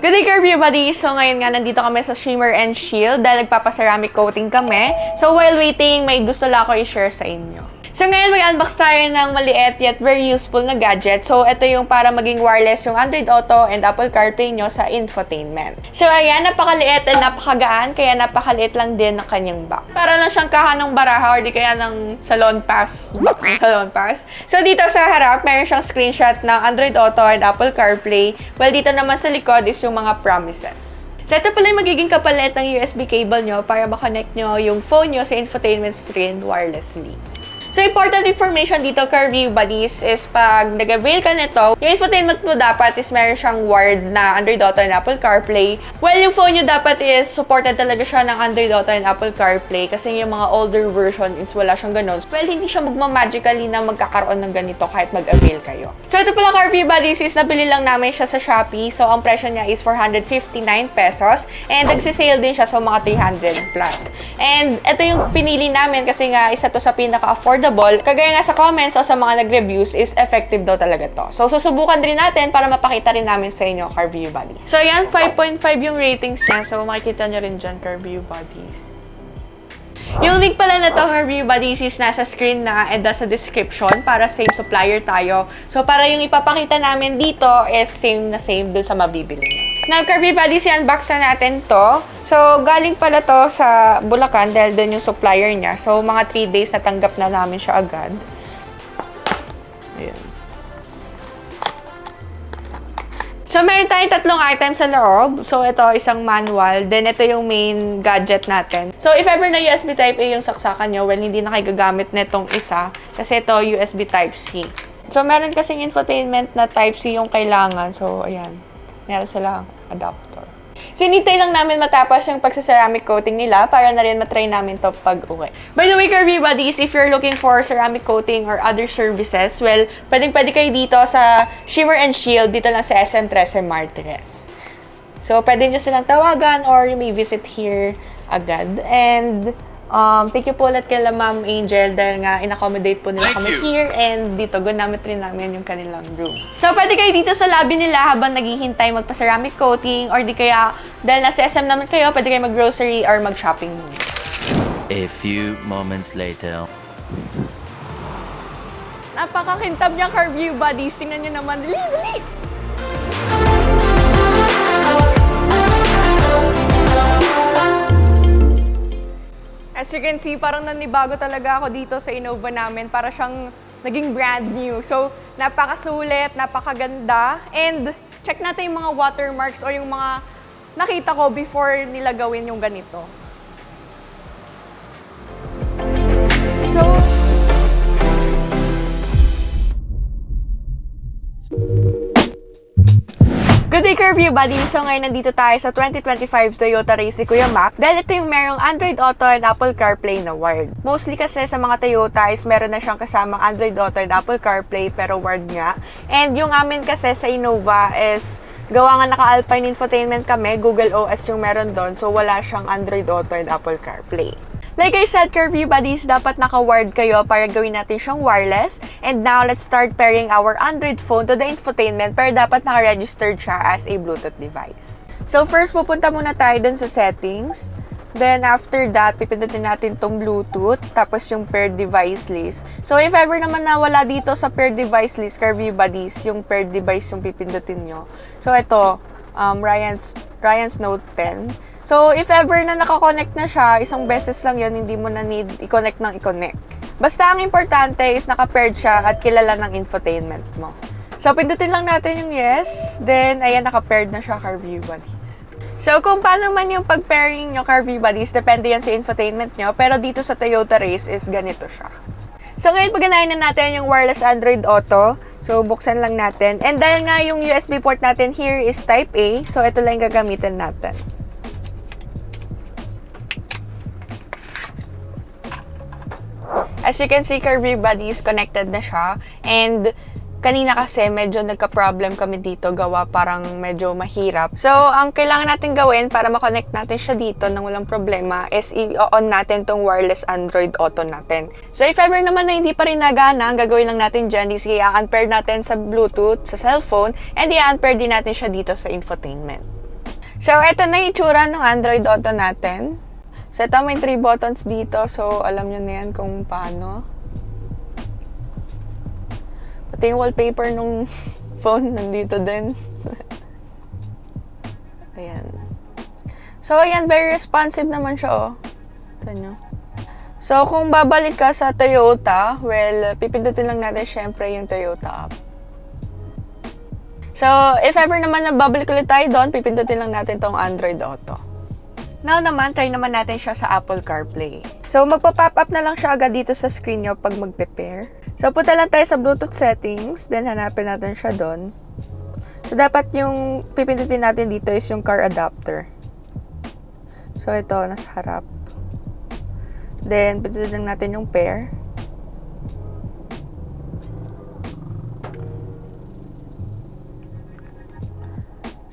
Good day, CarView buddies! So ngayon nga, nandito kami sa Shimmer and Shield dahil nagpapaceramic coating kami. So while waiting, may gusto lang ako i-share sa inyo. So ngayon, mag-unbox tayo ng maliit yet very useful na gadget. So ito yung para maging wireless yung Android Auto and Apple CarPlay nyo sa infotainment. So ayan, napakaliit at napakagaan, kaya napakaliit lang din ng kanyang box. Para lang siyang kahanang baraha or di kaya ng salon pass. Box ng salon pass. So dito sa harap, meron siyang screenshot ng Android Auto and Apple CarPlay. While dito naman sa likod is yung mga promises. So ito pala yung magiging kapalit ng USB cable nyo para ma-connect nyo yung phone nyo sa infotainment screen wirelessly. So, important information dito, CarView buddies, is pag nag-avail ka nito, yung infotainment mo dapat is meron siyang wired na Android Auto and Apple CarPlay. Well, yung phone nyo dapat is supported talaga siya ng Android Auto and Apple CarPlay kasi yung mga older version is wala siyang ganun. Well, hindi siya magmamagically na magkakaroon ng ganito kahit mag-avail kayo. So, ito pala, CarView buddies, is nabili lang namin siya sa Shopee. So, ang presyo niya is 459 pesos and nagsisale din siya sa mga 300 plus. And ito yung pinili namin kasi nga isa to sa pinaka-affordable. Kagaya nga sa comments o sa mga nag-reviews is effective daw talaga to. So, susubukan din natin para mapakita rin namin sa inyo, CarView buddies. So, ayan, 5.5 yung ratings niya. So, makikita nyo rin dyan, CarView buddies. Yung link pala na to, CarView buddies, is nasa screen na and nasa description para same supplier tayo. So, para yung ipapakita namin dito is same na same dun sa mabibili nyo. Now, CarView buddies, i-unbox na natin to. So, galing pala to sa Bulacan dahil dun yung supplier niya. So, mga 3 days natanggap na namin siya agad. Ayan. So, meron tayong 3 items sa loob. So, ito, isang manual. Then, ito yung main gadget natin. So, if ever na USB Type-A yung saksakan nyo, well, hindi na kayo gagamit na itong isa. Kasi ito, USB Type-C. So, meron kasing infotainment na Type-C yung kailangan. So, ayan. Meron silang adapter. So, hinintay lang namin matapos yung pagsa-ceramic coating nila para na rin matry namin to pag-uwi. By the way, CarView buddies, if you're looking for ceramic coating or other services, well, pwede kayo dito sa Shimmer and Shield, dito lang sa SM 13 Martires. So, pwede nyo silang tawagan or you may visit here agad. And, thank you po ulit kay Ma'am Angel dahil nga in-accommodate po nila kami here and dito ginamit rin namin yung kanilang room. So, pwede kayo dito sa lobby nila habang naghihintay magpa-ceramic coating or di kaya dahil nasa SM naman kayo, pwede kayo mag-grocery or mag-shopping muna. A few moments later. Napakakintab niya, CarView buddies. Tingnan nyo naman. Dali, dali! As you can see, parang nanibago talaga ako dito sa Innova namin. Para siyang naging brand new. So, napakasulit, napakaganda. And check natin yung mga watermarks o yung mga nakita ko before nila gawin yung ganito. So, good day, CarView buddies! So ngayon nandito tayo sa 2025 Toyota Race ni Kuya Mac dahil ito yung merong Android Auto and Apple CarPlay na wired. Mostly kasi sa mga Toyota is meron na siyang kasamang Android Auto and Apple CarPlay pero wired nga. And yung amin kasi sa Innova is gawa nga naka-Alpine infotainment kami, Google OS yung meron doon, so wala siyang Android Auto and Apple CarPlay. Like I said, CarView buddies, dapat naka-wired kayo para gawin natin siyang wireless. And now, let's start pairing our Android phone to the infotainment pero dapat naka-registered siya as a Bluetooth device. So first, pupunta muna tayo dun sa settings. Then after that, pipindutin natin tong Bluetooth, tapos yung paired device list. So if ever naman na wala dito sa paired device list, CarView buddies, yung paired device yung pipindutin nyo. So ito, Ryan's Note 10. So, if ever na nakakonect na siya, isang beses lang yun, hindi mo na need i-connect ng i-connect. Basta ang importante is naka-paired siya at kilala ng infotainment mo. So, pindutin lang natin yung yes. Then, ayan, naka-paired na siya, CarView buddies. So, kung paano man yung pag-pairing nyo, CarView buddies, depende yan sa infotainment nyo. Pero dito sa Toyota Race is ganito siya. So, ngayon paganayin na natin yung wireless Android Auto. So, buksan lang natin. And dahil nga yung USB port natin here is Type-A, so ito lang yung gagamitin natin. As you can see, CarView buddies, connected na siya. And kanina kasi medyo nagka-problem kami dito, gawa parang medyo mahirap. So, ang kailangan natin gawin para ma-connect natin siya dito nang walang problema is i-on natin tong wireless Android Auto natin. So, if ever naman na hindi pa rin nagana, ang gagawin lang natin dyan is i-unpair natin sa Bluetooth, sa cellphone, and i-unpair din natin siya dito sa infotainment. So, ito na yung itsura ng Android Auto natin. So, ito may 3 buttons dito. So, alam nyo na yan kung paano. Pati yung wallpaper nung phone nandito din. Ayan. So, ayan, very responsive naman siya, oh. Ito nyo. So, kung babalik ka sa Toyota, well, pipindutin lang natin syempre yung Toyota app. So, if ever naman na babalik ulit tayo doon, pipindutin lang natin tong Android Auto. Now naman, try naman natin siya sa Apple CarPlay. So, magpa-pop up na lang siya agad dito sa screen nyo pag mag-prepare. So, punta lang tayo sa Bluetooth settings, then hanapin natin siya doon. So, dapat yung pipindutin natin dito is yung car adapter. So, ito, nasa harap. Then, pindutin lang natin yung pair.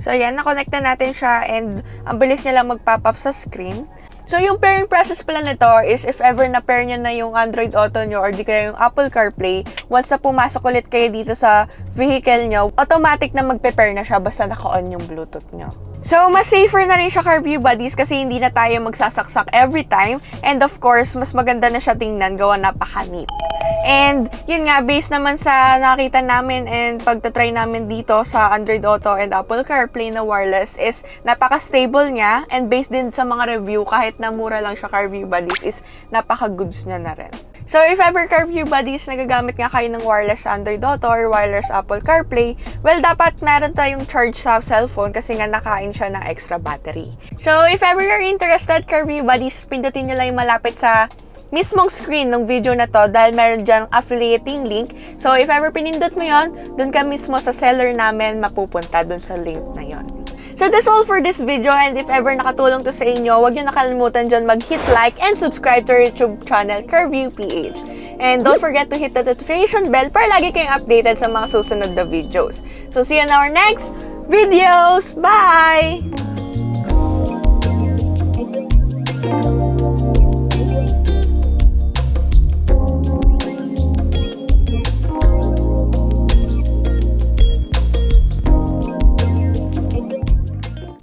So, ayan, na-connect na natin siya and ang bilis niya lang mag-pop up sa screen. So, yung pairing process pala nito is if ever na-pair nyo na yung Android Auto nyo or di kaya yung Apple CarPlay, once na pumasok ulit kayo dito sa vehicle nyo, automatic na mag-pair na siya basta naka-on yung Bluetooth nyo. So, mas safer na rin siya CarView buddies kasi hindi na tayo magsasaksak every time. And of course, mas maganda na siya tingnan, gawa napaka-neat. And yun nga, based naman sa nakita namin and pagtatry namin dito sa Android Auto and Apple CarPlay na wireless is napaka-stable niya. And based din sa mga review, kahit na mura lang siya CarView buddies, is napaka-goods niya na rin. So, if ever CarView buddies, nagagamit nga kayo ng wireless Android Auto or wireless Apple CarPlay, well, dapat meron tayong charge sa cellphone kasi nga nakain siya ng extra battery. So, if ever you're interested, CarView buddies, pindutin nyo lang yung malapit sa mismong screen ng video na to dahil meron dyan affiliating link. So, if ever pinindot mo yon, dun ka mismo sa seller namin mapupunta dun sa link na yon. So, that's all for this video, and if ever nakatulong to sa inyo, huwag nyo nakalimutan dyan mag-hit like and subscribe to our YouTube channel, CarViewPH. And don't forget to hit the notification bell para lagi kayong updated sa mga susunod na videos. So, see you in our next videos! Bye!